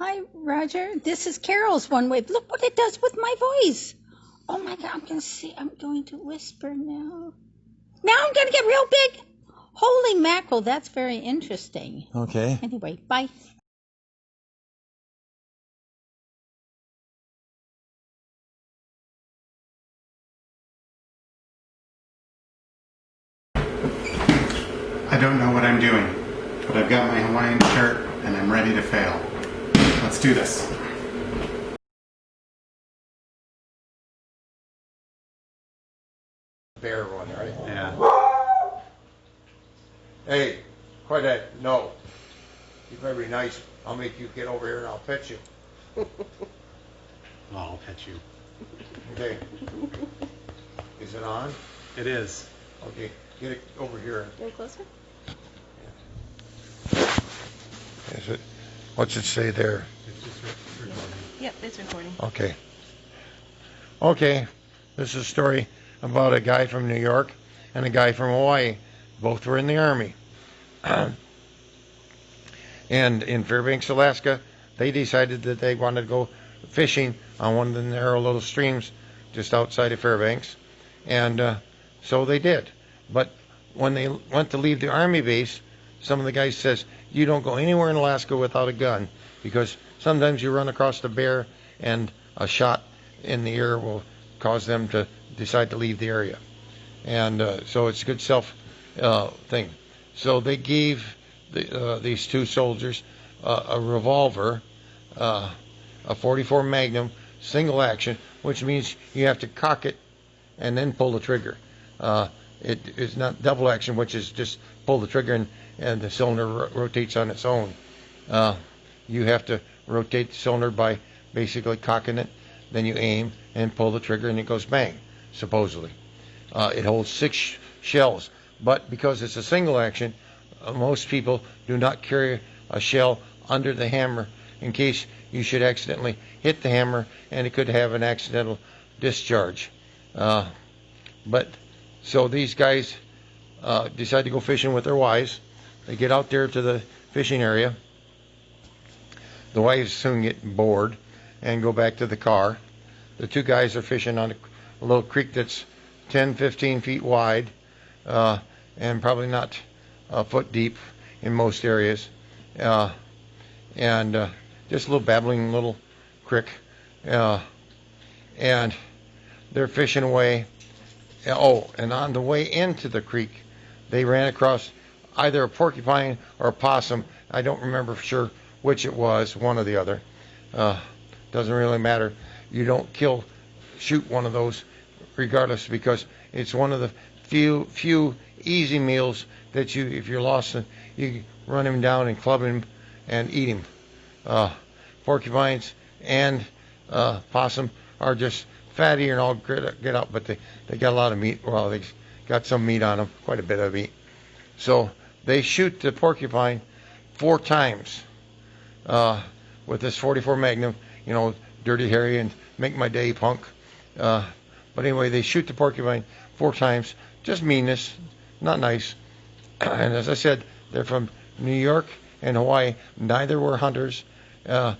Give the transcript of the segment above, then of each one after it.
Hi, Roger. This is Carol's One Wave. Look what it does with my voice. Oh my God, I'm going to whisper now. Now I'm going to get real big. Holy mackerel, that's very interesting. Okay. Anyway, bye. I don't know what I'm doing, but I've got my Hawaiian shirt and I'm ready to fail. Let's do this. Bear one, right? Yeah. Hey, quiet. No. You better be nice. I'll make you get over here and I'll pet you. I'll pet you. Okay. Is it on? It is. Okay. Get it over here. A little closer? Is it? What's it say there? It's just recording. Yep, it's recording. Okay. Okay. This is a story about a guy from New York and a guy from Hawaii. Both were in the Army. And in Fairbanks, Alaska, they decided that they wanted to go fishing on one of the narrow little streams just outside of Fairbanks. And so they did. But when they went to leave the Army base, some of the guys says, you don't go anywhere in Alaska without a gun, because sometimes you run across a bear and a shot in the ear will cause them to decide to leave the area. And so it's a good self thing. So they gave these two soldiers a revolver, a .44 Magnum, single action, which means you have to cock it and then pull the trigger. It is not double action, which is just pull the trigger and the cylinder rotates on its own. You have to rotate the cylinder by basically cocking it, then you aim and pull the trigger and it goes bang, supposedly. It holds 6 shells, but because it's a single action, most people do not carry a shell under the hammer in case you should accidentally hit the hammer and it could have an accidental discharge. But so these guys decide to go fishing with their wives. They get out there to the fishing area. The wives soon get bored and go back to the car. The two guys are fishing on a little creek that's 10, 15 feet wide and probably not a foot deep in most areas. And just a little babbling little creek. And they're fishing away. Oh, and on the way into the creek, they ran across either a porcupine or a possum. I don't remember for sure which it was, one or the other. Doesn't really matter. You don't shoot one of those regardless, because it's one of the few easy meals that if you're lost, you can run him down and club him and eat him. Porcupines and possum are just fatty and all get out, but they got a lot of meat. Well, they got some meat on them, quite a bit of meat. So they shoot the porcupine 4 times with this .44 Magnum, Dirty Harry and Make My Day punk. But anyway, they shoot the porcupine 4 times, just meanness, not nice. And as I said, they're from New York and Hawaii. Neither were hunters or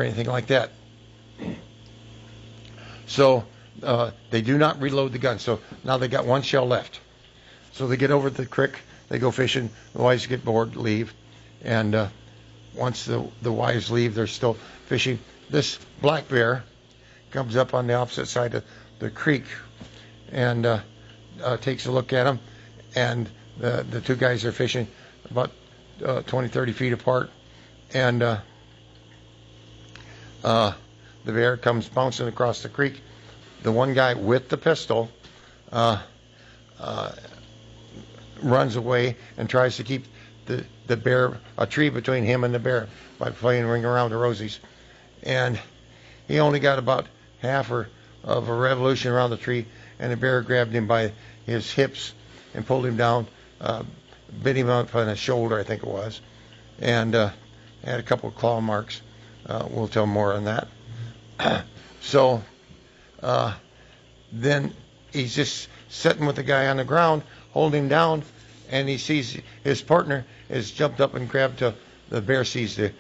anything like that. So they do not reload the gun. So now they got 1 shell left. So they get over to the creek. They go fishing. The wives get bored, leave. And once the wives leave, they're still fishing. This black bear comes up on the opposite side of the creek and takes a look at them. And the two guys are fishing about 20, 30 feet apart. And the bear comes bouncing across the creek. The one guy with the pistol runs away and tries to keep the bear, a tree between him and the bear, by playing Ring Around the Rosies. And he only got about half of a revolution around the tree, and the bear grabbed him by his hips and pulled him down, bit him up on the shoulder, I think it was, and had a couple of claw marks. We'll tell more on that. So then he's just sitting with the guy on the ground, holding him down, and he sees his partner has jumped up and grabbed the bear sees the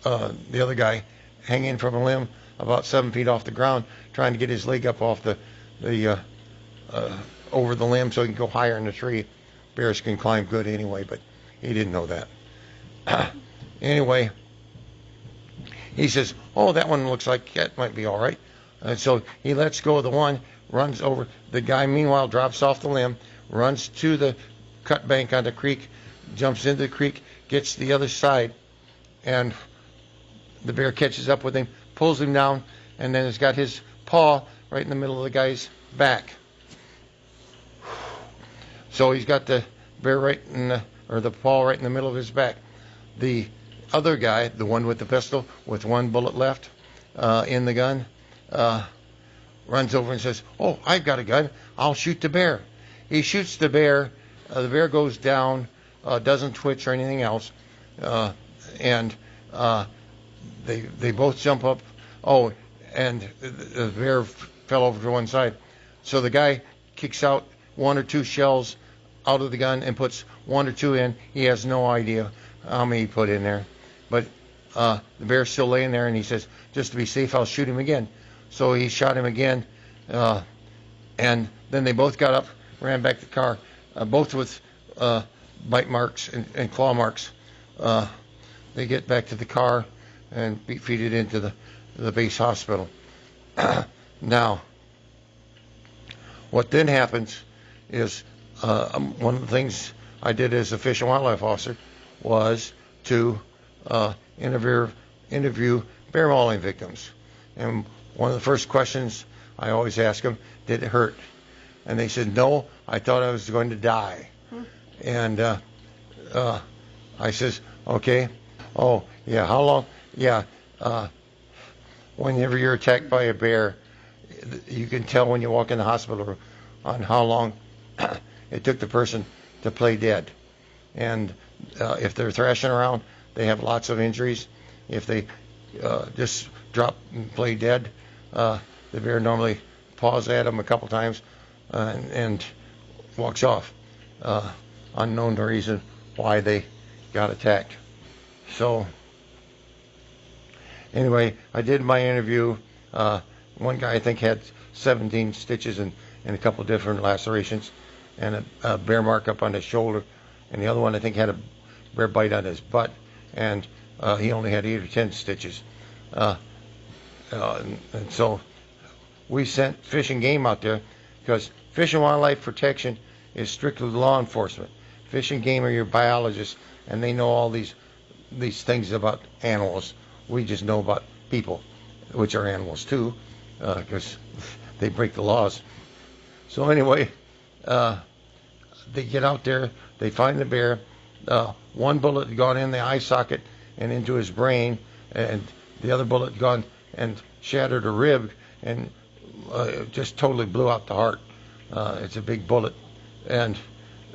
the other guy hanging from a limb about 7 feet off the ground, trying to get his leg up off the over the limb so he can go higher in the tree. Bears can climb good anyway, but he didn't know that. Anyway, he says, "Oh, that one looks like that might be all right." And so he lets go of the one, runs over. The guy, meanwhile, drops off the limb, runs to the cut bank on the creek, jumps into the creek, gets to the other side, and the bear catches up with him, pulls him down, and then has got his paw right in the middle of the guy's back. So he's got the bear the paw right in the middle of his back. The other guy, the one with the pistol, with one bullet left in the gun, runs over and says, "Oh, I've got a gun. I'll shoot the bear." He shoots the bear. The bear goes down, doesn't twitch or anything else, and they both jump up. Oh, and the bear fell over to one side. So the guy kicks out 1 or 2 shells out of the gun and puts 1 or 2 in. He has no idea how many he put in there. But the bear's still laying there, and he says, "Just to be safe, I'll shoot him again." So he shot him again, and then they both got up, ran back to the car, both with bite marks and claw marks. They get back to the car and feed it into the base hospital. Now, what then happens is one of the things I did as a Fish and Wildlife officer was to interview bear mauling victims. And one of the first questions I always ask them, "Did it hurt?" And they said, "No, I thought I was going to die." And I says, "Okay, oh yeah, how long?" Yeah, whenever you're attacked by a bear, you can tell when you walk in the hospital room on how long it took the person to play dead. And if they're thrashing around, they have lots of injuries. If they just drop and play dead, the bear normally paws at them a couple times and walks off. Unknown reason why they got attacked. So anyway, I did my interview. One guy I think had 17 stitches and a couple different lacerations and a bear mark up on his shoulder, and the other one I think had a bear bite on his butt, and he only had 8 or 10 stitches. And so we sent Fish and Game out there because Fish and Wildlife Protection is strictly law enforcement. Fish and Game are your biologists, and they know all these things about animals. We just know about people, which are animals too, because they break the laws. So anyway, they get out there, they find the bear. One bullet had gone in the eye socket and into his brain, and the other bullet had gone and shattered a rib and just totally blew out the heart. It's a big bullet. And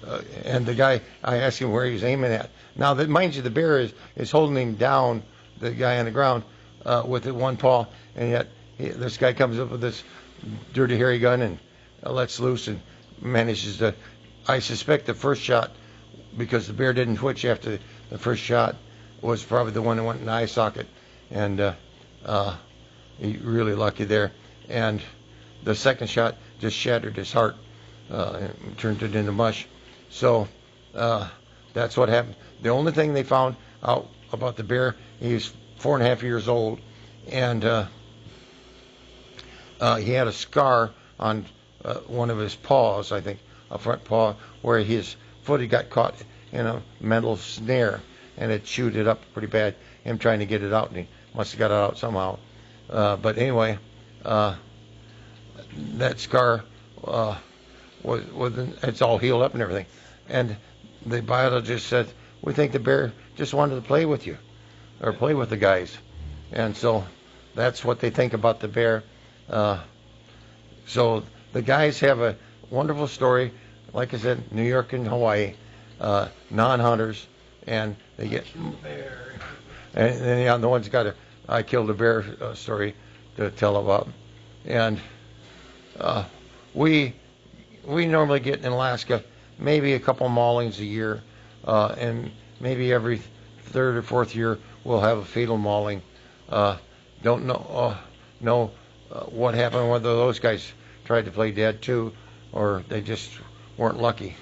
the guy, I asked him where he was aiming at. Now, mind you, the bear is holding him down, the guy on the ground, with the one paw, and yet this guy comes up with this dirty, hairy gun and lets loose and manages to. I suspect the first shot, because the bear didn't twitch after the first shot, was probably the one that went in the eye socket, and he really lucky there. And the second shot just shattered his heart, and turned it into mush. So that's what happened. The only thing they found out about the bear, he was 4.5 years old, and he had a scar on one of his paws, I think, a front paw, where his foot had got caught in a metal snare, and it chewed it up pretty bad. Him trying to get it out, and he must have got it out somehow. But anyway, that scar it's all healed up and everything. And the biologist said, "We think the bear just wanted to play with you, or play with the guys." And so that's what they think about the bear. So the guys have a wonderful story. Like I said, New York and Hawaii, non-hunters, and they get. And then the one's got a "I killed a bear" story to tell about. And we normally get in Alaska maybe a couple maulings a year, and maybe every third or fourth year we'll have a fetal mauling. Don't know what happened, whether those guys tried to play dead too, or they just weren't lucky.